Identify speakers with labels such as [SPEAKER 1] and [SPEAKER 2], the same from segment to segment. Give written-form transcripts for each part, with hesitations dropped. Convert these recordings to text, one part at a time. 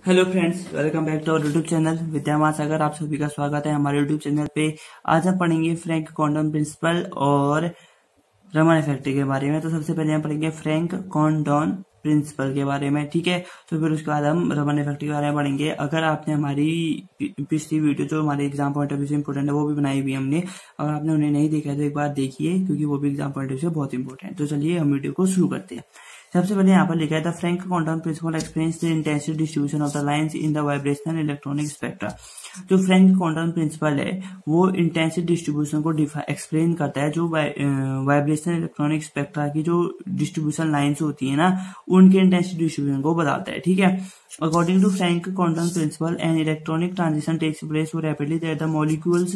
[SPEAKER 1] Hello friends, welcome back to our YouTube channel Vidya Mahasagar. आप सभी का स्वागत है हमारे यूट्यूब चैनल पे। आज हम पढ़ेंगे फ्रैंक कोंडोन प्रिंसिपल और रमन इफेक्ट के बारे में। तो सबसे पहले हम पढ़ेंगे फ्रैंक कोंडोन प्रिंसिपल के बारे में, ठीक है। तो फिर उसके बाद हम रमन इफेक्ट के बारे में पढ़ेंगे। अगर आपने हमारी पिछली वीडियो जो हमारे एग्जाम पॉइंट ऑफ व्यू से इंपॉर्टेंट है वो भी बनाई हुई हमने, अगर आपने उन्हें नहीं देखा है तो एक बार देखिए, क्योंकि वो भी एग्जाम पॉइंट ऑफ व्यू से बहुत इंपॉर्टेंट है। तो चलिए हम वीडियो को शुरू करते हैं। सबसे पहले यहाँ पर लिखा है the Franck Condon principle explains the intensity distribution of the lines in the vibrational electronic spectra. जो फ्रैंक कोंडोन प्रिंसिपल है वो इंटेंसिटी डिस्ट्रीब्यूशन को एक्सप्लेन करता है। जो वाइब्रेशनल इलेक्ट्रॉनिक स्पेक्ट्रा की जो डिस्ट्रीब्यूशन लाइंस होती है ना, उनके इंटेंसिटी डिस्ट्रीब्यूशन को बताता है, ठीक है। According to Frank Condon principle, an electronic transition takes place so rapidly that the molecules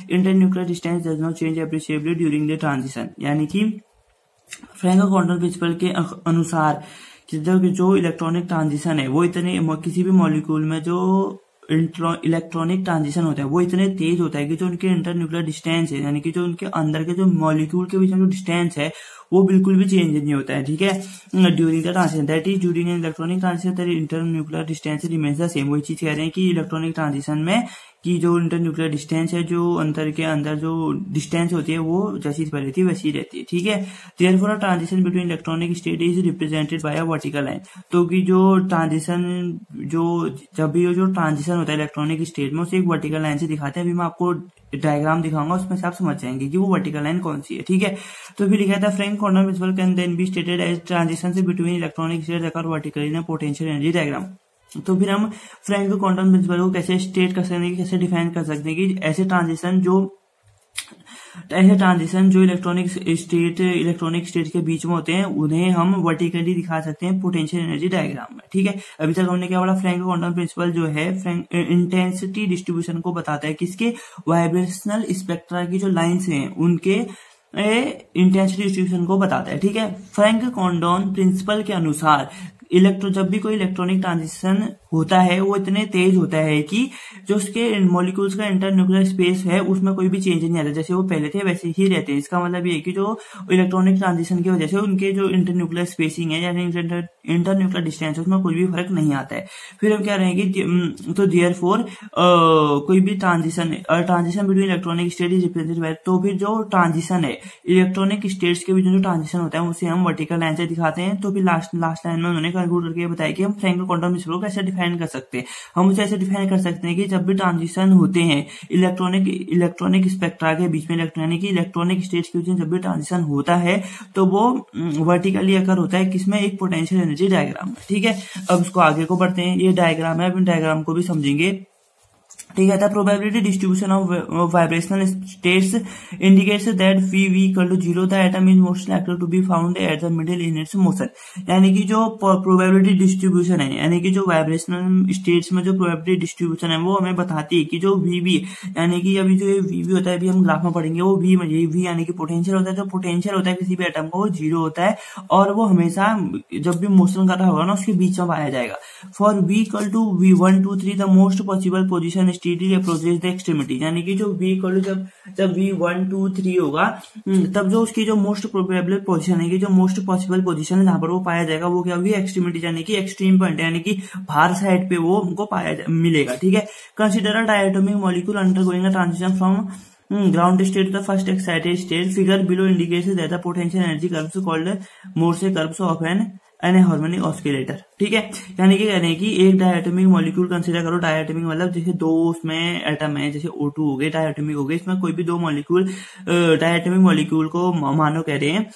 [SPEAKER 1] internuclear distance does not change appreciably during the transition। यानी कि फ्रैंक कोंडोन प्रिंसिपल के अनुसार जो इलेक्ट्रॉनिक ट्रांजिशन है वो इतने किसी भी मॉलिक्यूल में जो इलेक्ट्रॉनिक ट्रांजिशन होता है वो इतने तेज होता है कि जो उनके इंटरन्यूक्लियर डिस्टेंस है, यानी कि जो उनके अंदर के जो मॉलिक्यूल के बीच में जो डिस्टेंस है वो बिल्कुल भी चेंज नहीं होता है, ठीक है। During the transition, that is during an electronic transition that internuclear distance remains the same. वही चीज कह रहे हैं कि इलेक्ट्रॉनिक ट्रांजिशन में कि जो इंटरन्यूक्लियर डिस्टेंस है, जो अंतर के अंदर जो डिस्टेंस होती है वो जैसी पहले थी वैसी रहती है, ठीक है। Therefore a transition between electronic state is represented by a vertical line. तो कि जो ट्रांजिशन जब भी जो ट्रांजिशन होता है इलेक्ट्रॉनिक स्टेट में उसे एक वर्टिकल लाइन से दिखाते हैं। अभी मैं आपको डायग्राम दिखाऊंगा, उसमें से आप समझ जाएंगे कि वो वर्टिकल लाइन कौन सी है, ठीक है। तो फिर लिखा था Franck Condon principle can then be stated as transition between electronic state occur vertically in potential energy diagram. तो फिर हम फ्रैंक कोंडोन प्रिंसिपल को कैसे स्टेट कर सकते हैं, कैसे डिफाइन कर सकते हैं कि ऐसे ट्रांजिशन जो इलेक्ट्रॉनिक स्टेट के बीच में होते हैं उन्हें हम वर्टिकली दिखा सकते हैं पोटेंशियल एनर्जी डायग्राम में, ठीक है। अभी तक हमने क्या बोला, फ्रैंक कोंडोन प्रिंसिपल जो है इंटेंसिटी डिस्ट्रीब्यूशन को बताता है, किसके, वाइब्रेशनल स्पेक्ट्रा की जो लाइंस हैं उनके इंटेंसिटी डिस्ट्रीब्यूशन को बताता है, ठीक है। फ्रैंक कोंडोन प्रिंसिपल के अनुसार जब भी कोई इलेक्ट्रॉनिक ट्रांजिशन होता है वो इतने तेज होता है कि जो उसके मॉलिक्यूल्स का इंटरन्यूक्लियर स्पेस है उसमें कोई भी चेंज नहीं आता, जैसे वो पहले थे वैसे ही रहते हैं। इसका मतलब ये है कि जो इलेक्ट्रॉनिक ट्रांजिशन की वजह से उनके जो इंटरन्यूक्लियर स्पेसिंग है यानी इंटरन्यूक्लियर डिस्टेंस है उसमें कोई भी फर्क नहीं आता है। फिर हम क्या रहेंगे कि तो देयरफॉर कोई भी transition between electronic state is represented by, तो फिर जो ट्रांजिशन है इलेक्ट्रॉनिक स्टेट्स के बीच जो ट्रांजिशन होता है उसे हम वर्टिकल लाइन से दिखाते हैं। तो फिर लास्ट लाइन में उन्होंने कंक्लूड करके बताया कि हम फ्रैंक कोंडोन प्रिंसिपल को कैसे डिफाइन कर सकते हैं। हम उसे ऐसे डिफाइन कर सकते हैं कि जब भी ट्रांजिशन होते हैं इलेक्ट्रॉनिक स्पेक्ट्रा के बीच में, इलेक्ट्रॉनिक स्टेट्स के बीच में जब भी ट्रांजिशन होता है तो वो वर्टिकली अकर होता है, किसमें, एक पोटेंशियल एनर्जी डायग्राम में, ठीक है। अब उसको आगे को बढ़ते हैं, ये डायग्राम है, अब इन डायग्राम को भी समझेंगे, ठीक है। Probability distribution of vibrational states indicates that V equal to 0 the atom is most likely to be found at the middle in its motion. यानी कि जो प्रोबेबिलिटी डिस्ट्रीब्यूशन है, यानी कि जो वाइब्रेशनल स्टेट्स में जो प्रोबेबिलिटी डिस्ट्रीब्यूशन है वो हमें बताती है कि जो VB, यानी कि अभी जो VB होता है, अभी हम ग्राफ में पढ़ेंगे, वो V यानी कि पोटेंशियल होता है। जो पोटेंशियल होता है किसी भी एटम का वो 0 होता है और वो हमेशा जब भी मोशन कर रहा होगा ना उसके बीच में पाया जाएगा। For V equal to V1 2 3 the most possible position stately approaches the extremity. यानी कि जो V इक्वल टू जब V1 2 3 होगा तब जो उसकी जो मोस्ट प्रोबेबल पोजीशन है, जो मोस्ट पॉसिबल पोजीशन है जहां पर वो पाया जाएगा वो क्या होगी, एक्सट्रीमिटी, यानी कि एक्सट्रीम पॉइंट, यानी कि बाहर साइड पे वो हमको मिलेगा, ठीक है। Consider a diatomic molecule undergoing a transition from ground state to the first excited state. Figure below indicates that the potential energy curves called Morse curves of an harmonic oscillator, ठीक है। यानी कि कह रहे हैं कि एक डायटोमिक मॉलिक्यूल कंसीडर करो। डायटोमिक मतलब जैसे दो उसमें एटम है, जैसे O2 हो गए, डायटोमिक हो गए, इसमें कोई भी दो मॉलिक्यूल डायटोमिक मॉलिक्यूल को मानो कह रहे हैं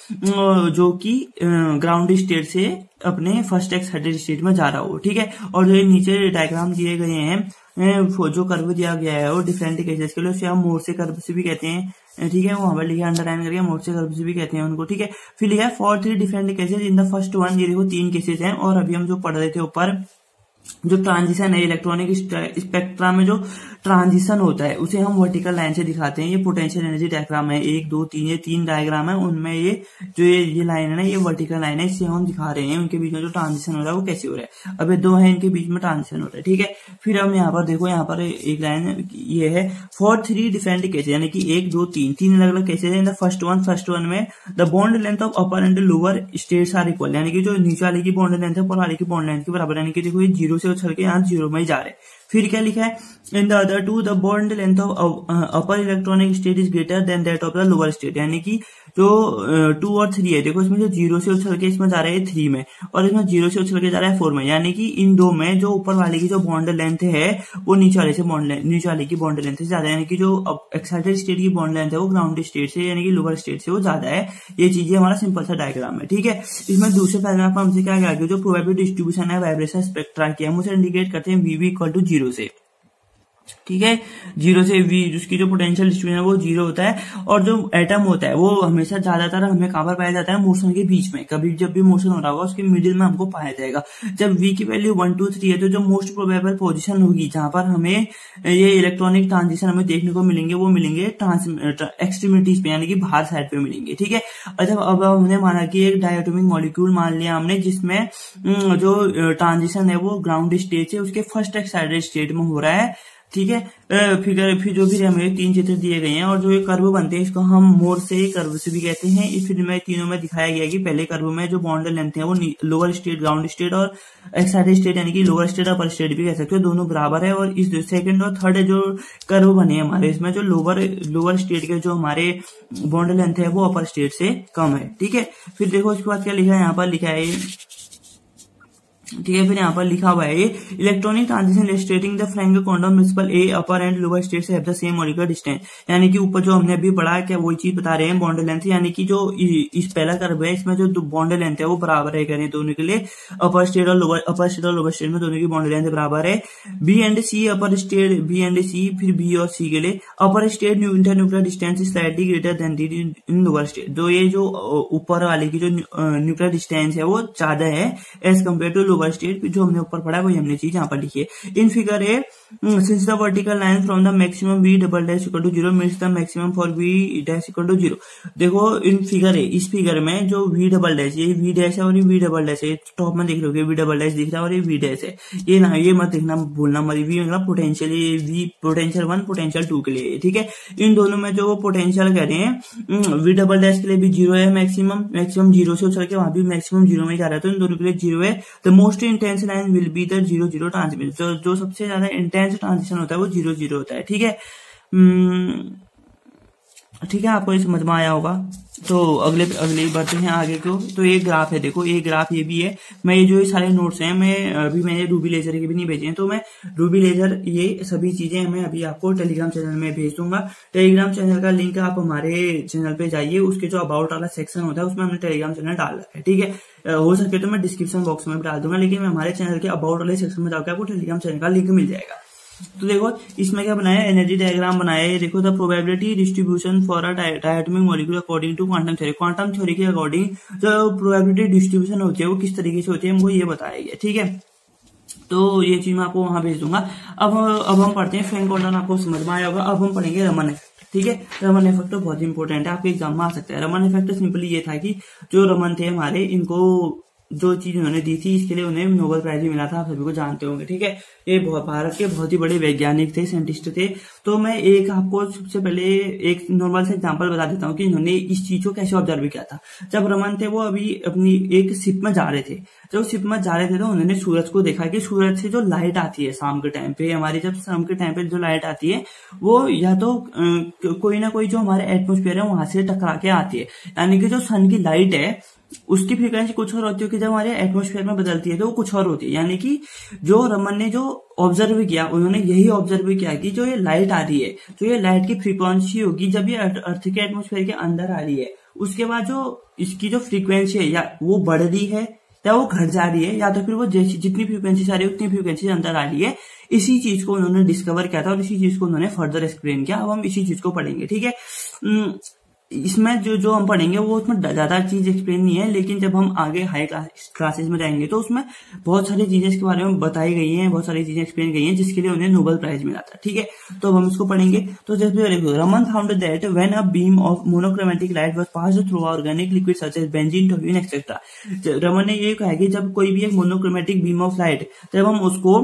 [SPEAKER 1] जो कि ग्राउंड स्टेट से अपने फर्स्ट एक्साइटेड स्टेट में जा रहा हो, ठीक है। और जो नीचे डायग्राम दिए गए हैं, जो कर्व दिया गया है वो डिफरेंट केसेस के लिए उसे हम मोर्से कर्व से भी कहते हैं, ठीक है। वहां पर लिखा अंडरलाइन करके मोर्से कर्व से भी कहते हैं उनको, ठीक है। फिर लिखा है for 3 different cases in the first one. ये देखो 3 केसेस हैं। और अभी हम जो पढ़ रहे थे ऊपर, जो ट्रांजिशन है इलेक्ट्रॉनिक स्पेक्ट्रा में जो ट्रांजिशन होता है उसे हम वर्टिकल लाइन से दिखाते हैं। ये पोटेंशियल एनर्जी डायग्राम है, 1 2 3, ये 3 डायग्राम है, उनमें ये लाइन है ना, ये वर्टिकल लाइन है, इससे हम दिखा रहे हैं उनके बीच में जो ट्रांजिशन हो रहा है वो कैसे हो रहा है। अब ये दो है, इनके बीच में ट्रांजिशन हो रहा है, ठीक है। फिर हम यहाँ पर देखो, यहाँ पर एक लाइन ये है फॉर 3 डिफरेंट केसेस, यानी कि 1 2 3 अलग अलग केसेस है। इन द फर्स्ट वन में the bond length of upper and lower states are equal, यानी कि जो नीचे वाले की बॉन्ड लेंथ है ऊपर वाले की बॉन्ड लेंथ के बराबर, यानी कि देखो ये 0 जीरो से उछल के यहाँ जीरो में ही जा रहे हैं। फिर क्या लिखा है, in the other two the bond length of upper electronic state is greater than that of the lower state, यानी कि जो 2 और 3 है, देखो इसमें जो जीरो से उछल के इसमें जा रहा है 3 में, और इसमें जीरो से उछल के जा रहा है 4 में, यानी कि इन दो में जो ऊपर वाले की जो बॉन्ड लेंथ है वो नीचे वाले की बॉन्ड लेंथ से ज्यादा है, यानी कि जो एक्साइटेड स्टेट की बॉन्ड लेंथ है वो ग्राउंड स्टेट से यानी कि लोअर स्टेट से वो ज्यादा है। ये चीजें हमारा सिंपल सा डायग्राम है, ठीक है। इसमें दूसरे पैराग्राफ में हमसे क्या कहा, जो प्रोबेबिलिटी डिस्ट्रीब्यूशन है वाइब्रेशन स्पेक्ट्रा की, हम उसे इंडिकेट करते हैं वी इक्वल टू 0 से, ठीक है। 0 से v, जिसकी जो पोटेंशियल डिस्ट्रीब्यूशन है वो 0 होता है, और जो एटम होता है वो हमेशा ज्यादातर हमें कहां पर पाया जाता है, मोशन के बीच में। कभी जब भी मोशन हो रहा होगा उसके मिडिल में हमको पाया जाएगा। जब v की वैल्यू 1 2 3 है तो जो मोस्ट प्रोबेबल पोजीशन होगी जहां पर हमें ये इलेक्ट्रॉनिक ट्रांजिशन हमें देखने को मिलेंगे वो मिलेंगे एक्सट्रीमिटीज पे, यानी कि बाहर साइड पे मिलेंगे, ठीक है। अच्छा, अब हमने माना कि एक डायटोमिक मॉलिक्यूल मान लिया हमने जिसमें जो ट्रांजिशन है वो ग्राउंड स्टेट से उसके फर्स्ट एक्साइटेड स्टेट में हो रहा है, ठीक है। फिर जो भी हमें 3 चित्र दिए गए हैं, और जो ये कर्व बनते हैं इसको हम मोर से कर्व से भी कहते हैं। इस फिर में तीनों में दिखाया गया कि पहले कर्व में जो बॉन्ड लेंथ है वो लोअर स्टेट, ग्राउंड स्टेट और एक्साइटेड स्टेट यानी कि लोअर स्टेट अपर स्टेट भी कह सकते हो, दोनों बराबर है। और इस सेकंड और थर्ड जो कर्व बने हमारे, इसमें जो लोअर स्टेट के जो हमारे बॉन्ड लेंथ है वो अपर स्टेट से कम है, ठीक है। फिर देखो इसके बाद क्या लिखा है, यहाँ पर लिखा है, ठीक है। फिर यहाँ पर लिखा हुआ है electronic transition illustrating the Franck quantum principle a upper and lower state से have the same molecular distance, यानी कि ऊपर जो हमने अभी पढ़ा क्या वही चीज बता रहे हैं बॉन्ड लेंथ, यानी कि जो इस पहला कर्व है इसमें जो बॉन्ड लेंथ है वो बराबर है करें दोनों के लिए, अपर स्टेट और लोअर स्टेट में दोनों की बॉन्ड लेंथ बराबर है। B and C upper state, B and C, फिर बी और सी के लिए upper state internuclear distance is slightly greater than the in lower state, तो ये जो ऊपर वाले की जो न्यूक्लियर डिस्टेंस है वो ज्यादा है as compare to lower state. जो हमने ऊपर पढ़ा है वही हमने चीज यहाँ पर लिखी है। In figure A since the vertical line from the maximum v double dash equal to 0 means the maximum for v dash equal to 0। देखो इन फिगर है, इस फिगर में जो v डबल डैश, ये v डैश है और ये v double dash है, टॉप में देख लोगे v डबल डैश दिख रहा है और ये v डैश है, ये ना ये मत देखना भूलना मत, v मतलब पोटेंशियल, ये v पोटेंशियल 1 पोटेंशियल 2 के लिए, ठीक है। इन दोनों में जो वो पोटेंशियल कह रहे हैं v डबल डैश के लिए भी 0 है, मैक्सिमम 0 से उछल के वहां भी मैक्सिमम 0 में जा रहा है, तो इन दोनों के लिए 0 है। The most intense line will be the 0 0 transmission, जो सबसे ज्यादा इंटेंस ट्रांजिशन होता है वो 0 0 होता है, ठीक है। ठीक है, आपको ये समझ में आया होगा। तो अगले बढ़ते हैं आगे को। तो ये ग्राफ है, देखो ये ग्राफ ये भी है। मैं ये जो सारे नोट्स हैं मैं अभी मैंने रूबी लेजर के भी नहीं भेजे हैं, तो मैं रूबी लेजर ये सभी चीजें मैं अभी आपको टेलीग्राम चैनल में भेज दूंगा। टेलीग्राम चैनल का लिंक आप हमारे चैनल पे जाइए, उसके जो अबाउट वाला सेक्शन होता है उसमें हमने टेलीग्राम चैनल डाल रखा है, ठीक है। हो सके तो मैं डिस्क्रिप्शन बॉक्स में डाल दूंगा, लेकिन मैं हमारे चैनल के अबाउट वाले सेक्शन में जाकर आपको टेलीग्राम चैनल का लिंक मिल जाएगा। तो देखो इसमें क्या बनाया, एनर्जी डायग्राम बनाया है। देखो the probability distribution for a diatomic molecule according to quantum theory, quantum theory के अकॉर्डिंग जो प्रोबेबिलिटी डिस्ट्रीब्यूशन होती है वो किस तरीके से होती है हमको ये बताया गया, ठीक है। तो ये चीज मैं आपको वहां भेज दूंगा। अब हम पढ़ते हैं फ्रैंक क्वांटम, आपको समझ में आया होगा। अब हम पढ़ेंगे रमन इफेक्ट, ठीक है। रमन इफेक्ट तो बहुत इंपॉर्टेंट है, आपके एग्जाम में आ सकता है। रमन इफेक्ट सिंपली ये था कि जो रमन थे हमारे, इनको जो चीज उन्होंने दी थी इसके लिए उन्हें नोबेल प्राइज भी मिला था, आप सभी को जानते होंगे, ठीक है। ये भारत के बहुत ही बड़े वैज्ञानिक थे, साइंटिस्ट थे। तो मैं एक आपको सबसे पहले एक नॉर्मल से एग्जांपल बता देता हूँ कि इन्होंने इस चीज को कैसे ऑब्जर्व किया था। जब रमन थे वो अभी अपनी एक शिप में जा रहे थे, जब शिप में जा रहे थे तो उन्होंने सूरज को देखा कि सूरज से जो लाइट आती है शाम के टाइम पे, हमारी जब शाम के टाइम पे जो लाइट आती है वो या तो कोई ना कोई जो हमारे एटमोस्फेयर है वहां से टकरा के आती है, यानी कि जो सन की लाइट है उसकी फ्रीक्वेंसी कुछ और होती है कि जब हमारे एटमोस्फेयर में बदलती है तो वो कुछ और होती है। यानी कि जो रमन ने जो ऑब्जर्व किया, उन्होंने यही ऑब्जर्व किया कि जो ये लाइट आ रही है, तो ये लाइट की फ्रीक्वेंसी होगी जब ये अर्थ के एटमोस्फेयर के अंदर आ रही है, उसके बाद जो इसकी जो फ्रीक्वेंसी है या वो बढ़ रही है या वो घट जा रही है, या तो फिर वो जैसी जितनी फ्रीक्वेंसी से आ रही है उतनी फ्रीक्वेंसी से अंदर आ रही है। इसी चीज को उन्होंने डिस्कवर किया था और इसी चीज को उन्होंने फर्दर एक्सप्लेन किया। अब हम इसी चीज को पढ़ेंगे, ठीक है। इसमें जो हम पढ़ेंगे वो उसमें ज्यादा चीज एक्सप्लेन नहीं है, लेकिन जब हम आगे हाई क्लासेस में जाएंगे तो उसमें बहुत सारी चीजें इसके बारे में बताई गई हैं, बहुत सारी चीजें एक्सप्लेन गई हैं जिसके लिए उन्हें नोबेल प्राइज मिला था, ठीक है। तो अब हम इसको पढ़ेंगे। तो जैसे देखो, Raman found that when a beam of monochromatic light was passed through organic liquid such as benzene, toluene etcetera. Raman ने ये कहा कि जब कोई भी एक मोनोक्रोमेटिक बीम ऑफ लाइट, जब हम उसको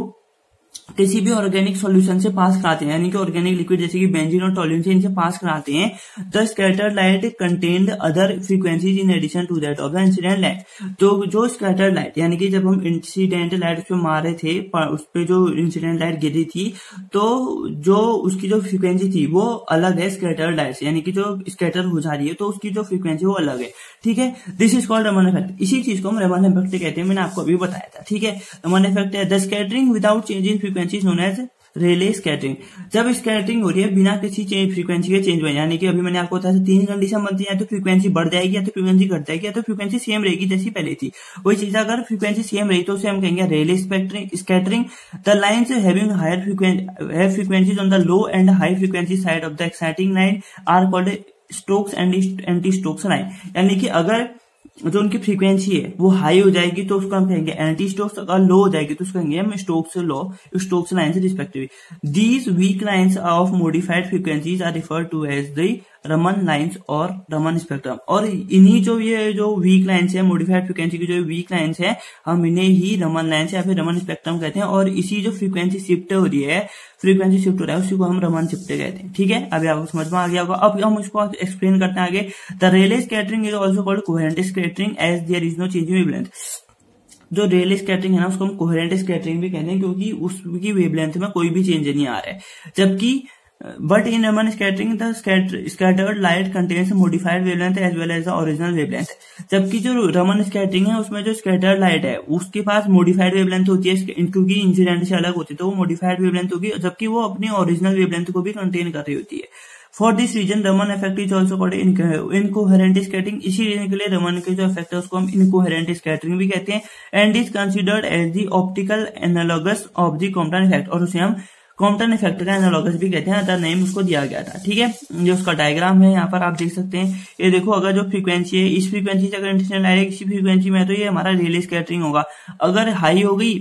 [SPEAKER 1] किसी भी ऑर्गेनिक सॉल्यूशन से पास कराते हैं, यानी कि ऑर्गेनिक लिक्विड जैसे कि बेंजीन और टोल्यूइन से इनसे पास कराते हैं, the scattered light contained other frequencies in addition to that of the incident light. तो जो स्कैटर्ड लाइट, यानी कि जब हम इंसिडेंट लाइट उस पर मार रहे थे, उस पर जो इंसिडेंट लाइट गिरी थी, तो जो उसकी जो फ्रीक्वेंसी थी वो अलग है स्कैटर्ड लाइट से, यानी कि जो स्कैटर हो जा रही है तो उसकी जो फ्रीक्वेंसी वो अलग है। ठीक है, this is called Raman effect. इसी चीज को हम रमन इफेक्ट कहते हैं, मैंने आपको अभी बताया था। ठीक है, रमन इफेक्ट है the scattering without change in frequency known as Rayleigh scattering. जब स्कैटरिंग हो रही है बिना किसी फ्रीक्वेंसी के चेंज हुए, यानी कि अभी मैंने आपको बताया 3 कंडीशन बनती है, या तो फ्रीक्वेंसी बढ़ जाएगी, या तो फ्रीक्वेंसी घट जाएगी, या तो फ्रीक्वेंसी सेम रहेगी जैसी पहले थी। वही चीज अगर फ्रीक्वेंसी सेम रही तो उसे हम कहेंगे Rayleigh scattering. The lines having higher frequencies on the low and high frequency side of the exciting line are called Stokes and anti Stokes line. यानी कि अगर जो उनकी फ्रीक्वेंसी है वो हाई हो जाएगी तो उसको हम कहेंगे एंटी स्टोक्स, अगर लो हो जाएगी तो उसको कहेंगे हम स्टोक्स लॉ, स्टोक्स लाइन से respectively. These weak lines of modified frequencies are referred to as the Raman lines और रमन स्पेक्ट्रम। और इन्हीं जो वीक लाइन्स है, मॉडिफाइड फ्रीक्वेंसी की जो वीक लाइन्स है, हम इन्हें ही रमन लाइन्स या फिर रमन स्पेक्ट्रम कहते हैं। और इसी जो फ्रीक्वेंसी शिफ्ट हो रही है, फ्रीक्वेंसी शिफ्ट हो रहा है, उसी को हम रमन शिफ्ट कहते हैं। ठीक है, अभी आपको समझ में आ गया होगा। अब हम इसको एक्सप्लेन करते हैं आगे। The Rayleigh scattering is also called coherent scattering as there is no change in wavelength. जो रेले स्कैटरिंग है ना, उसको हम कोहेरेंट स्कैटरिंग भी कहते हैं, क्योंकि उसकी वेवलेंथ में कोई भी चेंज नहीं आ रहा है। जबकि but in Raman scattering the scattered light contains modified wavelength as well as the original wavelength. जबकि जो रमन स्कैटरिंग है उसमें जो स्कैटर्ड लाइट है उसके पास मॉडिफाइड वेवलेंथ होती है, क्योंकि इंसिडेंट से अलग होती है तो वो मॉडिफाइड वेवलेंथ होगी, जबकि वो अपनी ओरिजिनल वेवलेंथ को भी कंटेन कर रही होती है। For this reason Raman effect is also called incoherent scattering. इसी रीजन के लिए रमन के जो इफेक्ट है उसको हम इनकोहेरेंट स्कैटरिंग भी कहते हैं, and is considered as the optical analogous of the Compton effect. और उसे हम कॉम्पटन इफेक्ट का एनालॉगस भी कहते हैं, अदर नेम उसको दिया गया था। ठीक है, ये उसका डायग्राम है, यहाँ पर आप देख सकते हैं। ये देखो, अगर जो फ्रीक्वेंसी है, इस फ्रीक्वेंसी से अगर इंसिडेंट आएगा किसी फ्रीक्वेंसी में, तो ये हमारा रेले स्कैटरिंग होगा। अगर हाई हो गई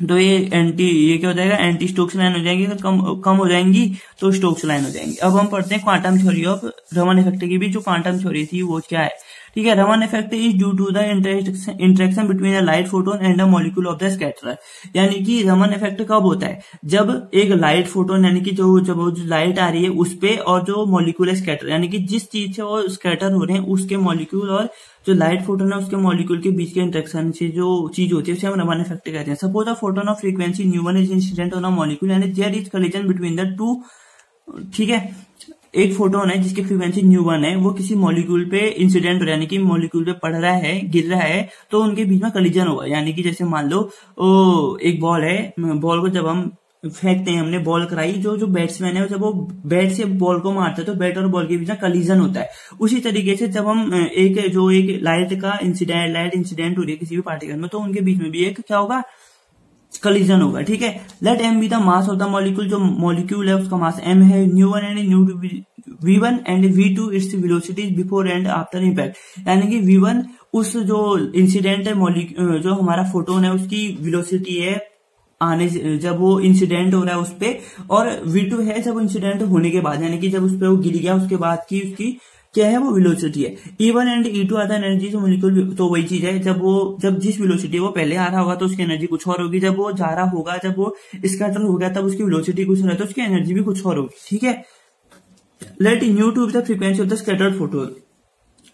[SPEAKER 1] तो ये क्या हो जाएगा, एंटी स्टोक्स लाइन हो जाएंगी। अगर कम हो जाएंगी तो स्टोक्स लाइन हो जाएंगी। अब हम पढ़ते हैं quantum theory of Raman effect की भी। जो क्वांटम थ्योरी थी वो क्या है? ठीक है, Raman effect is due to the interaction between a light photon and a molecule of the scatterer. यानी कि रमन इफेक्ट कब होता है? जब एक लाइट फोटोन, यानी कि जो लाइट आ रही है उस पे, और जो मॉलिक्यूल है स्कैटर, यानी कि जिस चीज से वो स्कैटर हो रहे हैं उसके मॉलिक्यूल और जो लाइट फोटोन है उसके मॉलिक्यूल के बीच के इंटरेक्शन से जो चीज होती है उसे हम रमन इफेक्ट कहते हैं। Suppose a photon of frequency न्यू1 is incident on a molecule and there is collision between the two. ठीक है, एक फोटोन है जिसकी फ्रीक्वेंसी न्यू1 है, वो किसी मॉलिक्यूल पे इंसिडेंट हो रहा है, यानी कि मॉलिक्यूल पे पड़ रहा है, गिर रहा है, तो उनके बीच में कोलिजन होगा। यानी कि जैसे मान लो एक बॉल है, बॉल को जब हम फेंकते हैं, हमने बॉल कराई, जो बैट्समैन है जब वो बैट से बॉल को मारता है तो बैट और बॉल के बीच में कोलिजन होता है। उसी तरीके से जब हम एक लाइट इंसिडेंट हो रही है किसी भी पार्टिकल में, तो उनके बीच में भी एक क्या होगा, कोलिजन होगा। ठीक है, let M be the mass of the molecule. जो मॉलिक्यूल है उसका मास m है, न्यू1 एंड न्यू2 v1 and v2 its velocity before and after impact. यानी कि v1 उस जो इंसिडेंट है, जो हमारा फोटोन है उसकी वेलोसिटी है आने जब वो इंसिडेंट हो रहा है उस पे, और v2 है जब इंसिडेंट होने के बाद, यानी कि जब उस पे वो गिर गया उसके बाद की उसकी क्या है, वो वेलोसिटी है। E1 and E2 are the energies molecule. तो वही चीज है, जब जिस वेलोसिटी वो पहले आ रहा होगा तो उसकी एनर्जी कुछ और होगी, जब वो जा रहा होगा, जब वो स्कैटर हो गया तब उसकी वेलोसिटी कुछ और है तो उसकी एनर्जी भी कुछ और होगी। ठीक है, लेट न्यू2 is the frequency of the scattered photon.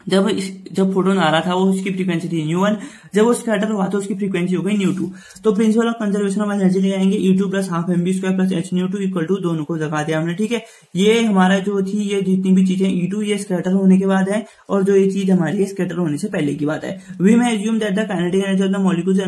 [SPEAKER 1] जब फोटोन आ रहा था वो उसकी फ्रीक्वेंसी थी न्यू1, जब वो स्कैटर हुआ तो उसकी फ्रीक्वेंसी हो गई न्यू2। तो principle of conservation of energy लगाएंगे, E2 plus half mv² plus h/2 equal to, दोनों को लगा दिया हमने। ठीक है, ये हमारा जो थी, ये जितनी भी चीजें E2 ये स्कैटर होने के बाद है, और जो ये चीज हमारी स्कैटर होने से पहले की बात है। We may assume that the kinetic energy of the molecules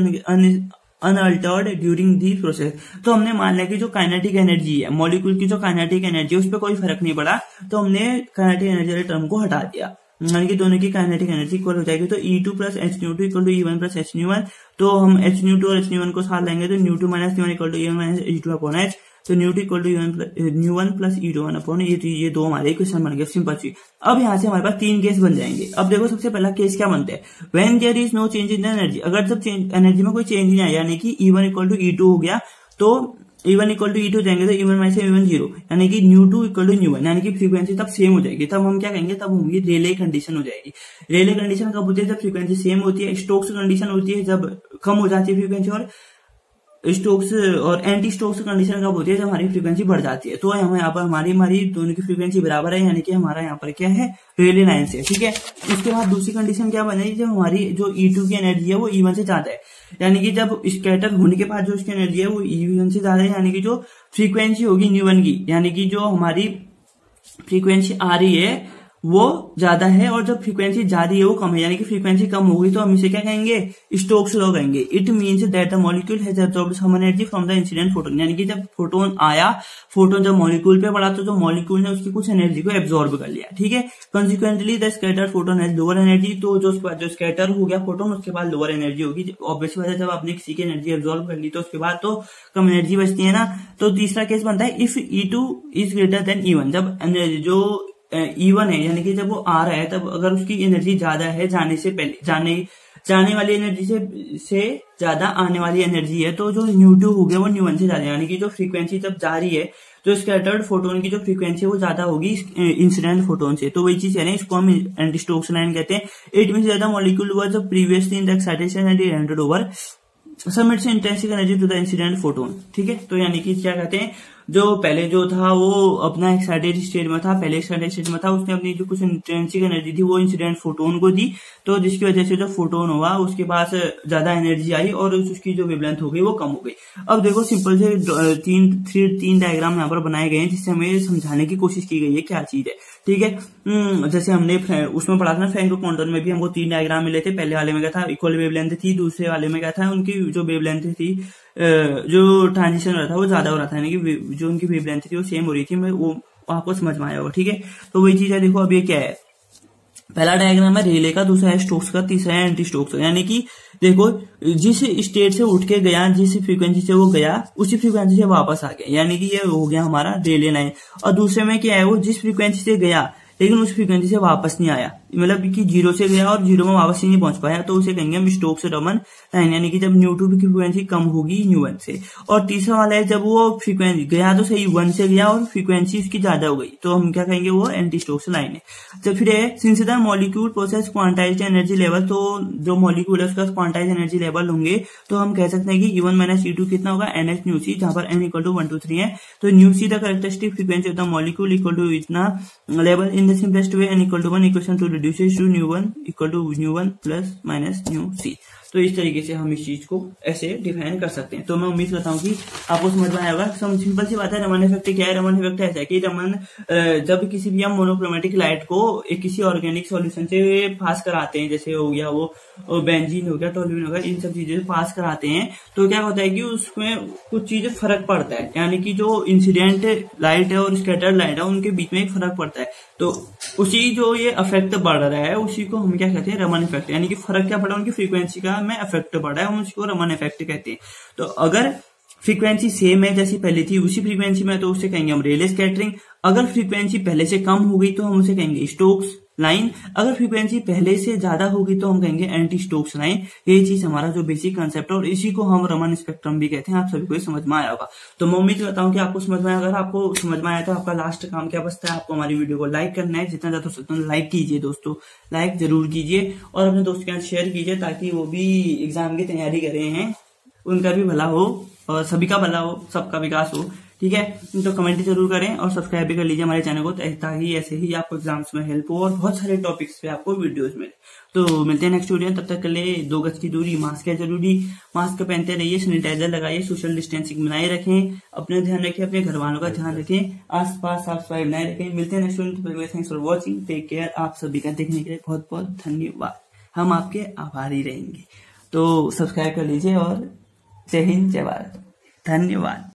[SPEAKER 1] unaltered during the process. तो हमने मान लिया कि जो काइनेटिक एनर्जी है, मॉलिक्यूल की जो काइनेटिक एनर्जी है उस पर कोई फर्क नहीं पड़ा, तो हमने काइनेटिक एनर्जी वाले टर्म को हटा दिया, यानी कि दोनों की काइनेटिक एनर्जी इक्वल हो जाएगी। तो E2 plus h/2 equal to E1 plus h/1। तो हम h/2 और h/1 को साथ लेंगे तो न्यू2 माइनस न्यू1 equal to E1 minus h/2 upon h। तो न्यू2 इक्वल टू न्यू1 प्लस E2 अपॉन ये दो हमारे इक्वेशन बन गए, सिंपल सी। अब यहाँ से हमारे पास 3 केस बन जाएंगे। अब देखो, सबसे पहला केस क्या बनता है, when there is no change in the energy. अगर जब एनर्जी में कोई चेंज नहीं आया, यानी कि E1 इक्वल टू E2 हो गया, तो E1 इक्वल टू E2 जाएंगे तो E1 माइनस E1 0, यानी कि न्यू2 इक्वल टू न्यू1, यानी कि फ्रीक्वेंसी तब सेम हो जाएगी। तब हम क्या कहेंगे, तब होंगी रेले कंडीशन हो जाएगी। रेले कंडीशन कब होती है, जब फ्रीक्वेंसी सेम होती है। स्टोक्स कंडीशन होती है जब कम हो जाती है फ्रीक्वेंसी, और स्टोक्स और एंटी स्टोक्स कंडीशन कब होती है, जब हमारी फ्रीक्वेंसी बढ़ जाती है। तो हम यहाँ पर हमारी दोनों की फ्रीक्वेंसी बराबर है, यानी कि हमारा यहाँ पर क्या है, रेले लाइन से, ठीक है। उसके बाद दूसरी कंडीशन क्या बनेगी, जब हमारी जो E2 की एनर्जी है वो E1 से ज्यादा है, यानी कि जब स्कैटर होने के बाद जो उसकी एनर्जी है वो E1 से ज्यादा है, यानी कि जो फ्रीक्वेंसी होगी न्यू1 की, यानी कि जो हमारी फ्रीक्वेंसी आ रही है वो ज्यादा है और जब फ्रीक्वेंसी जा रही है वो कम है, यानी कि फ्रीक्वेंसी कम होगी तो हम इसे क्या कहेंगे, स्टोक्स लॉ कहेंगे। It means that the molecule has absorbed some energy from the incident photon, यानी कि जब फोटोन आया, फोटोन जब मॉलिक्यूल पे पड़ा तो जो मॉलिक्यूल ने उसकी कुछ एनर्जी को एब्सॉर्ब कर लिया, ठीक है। Consequently the scattered photon has lower energy, तो जो स्कैटर हो गया फोटोन उसके बाद लोअर एनर्जी होगी। ऑब्वियसली बात है, जब आपने किसी की एनर्जी एब्सॉर्ब कर ली तो उसके बाद तो कम एनर्जी बचती है ना। तो तीसरा केस बनता है if E2 is greater then E1, जब जो E1 है, यानी कि जब वो आ रहा है तब अगर उसकी एनर्जी ज्यादा है जाने से पहले, जाने वाली एनर्जी से ज्यादा आने वाली एनर्जी है, तो जो न्यू2 हो गया वो न्यू1 से ज्यादा, यानी कि जो फ्रीक्वेंसी जब जा रही है तो स्कैटर्ड फोटोन की जो फ्रीक्वेंसी है वो ज्यादा होगी इंसिडेंट फोटोन से। तो वही चीज है ना, इसको हम एंटी स्टोक्स लाइन कहते हैं। It means that the molecule was previously in the excitation and it handed over some its intrinsic energy to the incident photon, ठीक है। तो यानी कि क्या कहते हैं, जो पहले जो था वो अपना एक्साइटेड स्टेट में था, पहले एक्साइटेड स्टेट में था, उसने अपनी जो कुछ इंटेंसिक एनर्जी थी वो इंसिडेंट फोटोन को दी, तो जिसकी वजह से जो फोटोन हुआ उसके पास ज्यादा एनर्जी आई और उसकी जो वेवलेंथ हो गई वो कम हो गई। अब देखो सिंपल से तीन डायग्राम यहाँ पर बनाए गए हैं जिससे हमें समझाने की कोशिश की गई है क्या चीज है, ठीक है। जैसे हमने उसमें पढ़ा था ना, फ्रैंको क्वांटम में भी हमको 3 डायग्राम मिले थे। पहले वाले में क्या था, इक्वल वेवलेंथ थी, दूसरे वाले में क्या था, उनकी जो वेवलेंथ थी, जो ट्रांजिशन हो रहा था वो ज्यादा हो रहा था, यानी कि जो उनकी वेवलेंथ थी वो सेम हो रही थी, वो आपको समझ में आया होगा, ठीक है। तो वही चीज है, देखो अब ये क्या है, पहला डायग्राम है रेले का, दूसरा है स्टोक्स का, तीसरा है एंटी स्टोक्स का। यानी कि देखो जिस स्टेट से उठ के गया, जिस फ्रीक्वेंसी से वो गया उसी फ्रीक्वेंसी से वापस आ गया, यानी कि ये हो गया हमारा रेले लाइन। और दूसरे में क्या है, वो जिस फ्रीक्वेंसी से गया लेकिन उस फ्रीक्वेंसी से वापस नहीं आया, मतलब कि 0 से गया और 0 में वापस ही नहीं पहुंच पाया, तो उसे कहेंगे हम स्टोक्स रमन लाइन, यानी कि जब न्यू2 की फ्रीक्वेंसी कम होगी न्यू1 से। और तीसरा वाला है जब वो फ्रीक्वेंसी गया तो सही 1 से गया और फ्रीक्वेंसी उसकी ज्यादा हो गई, तो हम क्या कहेंगे, वो एंटी स्टोक्स लाइन है। जब फिर है since the molecule process quantized energy level, तो जो मॉलिक्यूल है उसका क्वांटाइज्ड एनर्जी लेवल होंगे, तो हम कह सकते हैं कि E1 माइनस E2 कितना होगा, NH न्यू सी, जहां पर N इक्वल टू 1 2 3 है। तो nu C the characteristic frequency of the molecule equal to इतना level in the simplest way, N equal to 1 equation two reduces to न्यू1 इक्वल टू न्यू1 plus minus nu C. तो इस तरीके से हम इस चीज को ऐसे डिफाइन कर सकते हैं। तो मैं उम्मीद करता हूँ कि आपको समझ में आया होगा। सिंपल सी बात है, रमन इफेक्ट क्या है। रमन इफेक्ट ऐसा है कि रमन जब किसी भी हम मोनोक्रोमेटिक लाइट को किसी ऑर्गेनिक सॉल्यूशन से पास कराते हैं, जैसे हो गया वो बेंजीन हो गया, टोल्यूइन हो गया, इन सब चीजों से पास कराते हैं, तो क्या होता है कि उसमें कुछ चीजें फर्क पड़ता है, यानी कि जो इंसिडेंट लाइट है और स्कैटर्ड लाइट है उनके बीच में एक फर्क पड़ता है। तो उसी जो ये इफेक्ट बढ़ रहा है उसी को हम क्या कहते हैं, रमन इफेक्ट, यानी कि फर्क क्या पड़ा उनकी फ्रीक्वेंसी का में इफेक्ट पड़ा है, हम उसको रमन इफेक्ट कहते हैं। तो अगर फ्रीक्वेंसी सेम है जैसी पहले थी उसी फ्रीक्वेंसी में, तो उसे कहेंगे हम रेले स्कैटरिंग। अगर फ्रीक्वेंसी पहले से कम हो गई तो हम उसे कहेंगे स्टोक्स लाइन। अगर फ्रीक्वेंसी पहले से ज्यादा होगी तो हम कहेंगे एंटी स्टोक्स लाइन। यही चीज हमारा जो बेसिक कंसेप्ट है और इसी को हम रमन स्पेक्ट्रम भी कहते हैं। आप सभी को समझ में आया होगा। तो मैं उम्मीद करता हूँ कि आपको समझ में आया। अगर आपको समझ में आया तो आपका लास्ट काम क्या बचता है, आपको हमारी वीडियो को लाइक करना है। जितना ज्यादा हो सकता है लाइक कीजिए दोस्तों, लाइक जरूर कीजिए और अपने दोस्तों के साथ शेयर कीजिए ताकि वो भी एग्जाम की तैयारी कर रहे हैं, उनका भी भला हो और सभी का भला हो, सबका विकास हो। ठीक है, तो कमेंट जरूर करें और सब्सक्राइब भी कर लीजिए हमारे चैनल को ताकि ऐसे ही आपको एग्जाम्स में हेल्प हो और बहुत सारे टॉपिक्स पे आपको वीडियोस मिले। तो मिलते हैं नेक्स्ट वीडियो। तब तक के लिए 2 गज की दूरी, मास्क है जरूरी, मास्क पहनते रहिए, सैनिटाइजर लगाइए, सोशल डिस्टेंसिंग बनाए रखें, अपने ध्यान रखें, अपने घर वालों का ध्यान रखें, आसपास साफ सफाई बनाए रखें। मिलते हैं next video. Thanks for watching, take care. आप सभी का देखने के लिए बहुत बहुत धन्यवाद। हम आपके आभारी रहेंगे। तो सब्सक्राइब कर लीजिए और जय हिंद, जय भारत, धन्यवाद।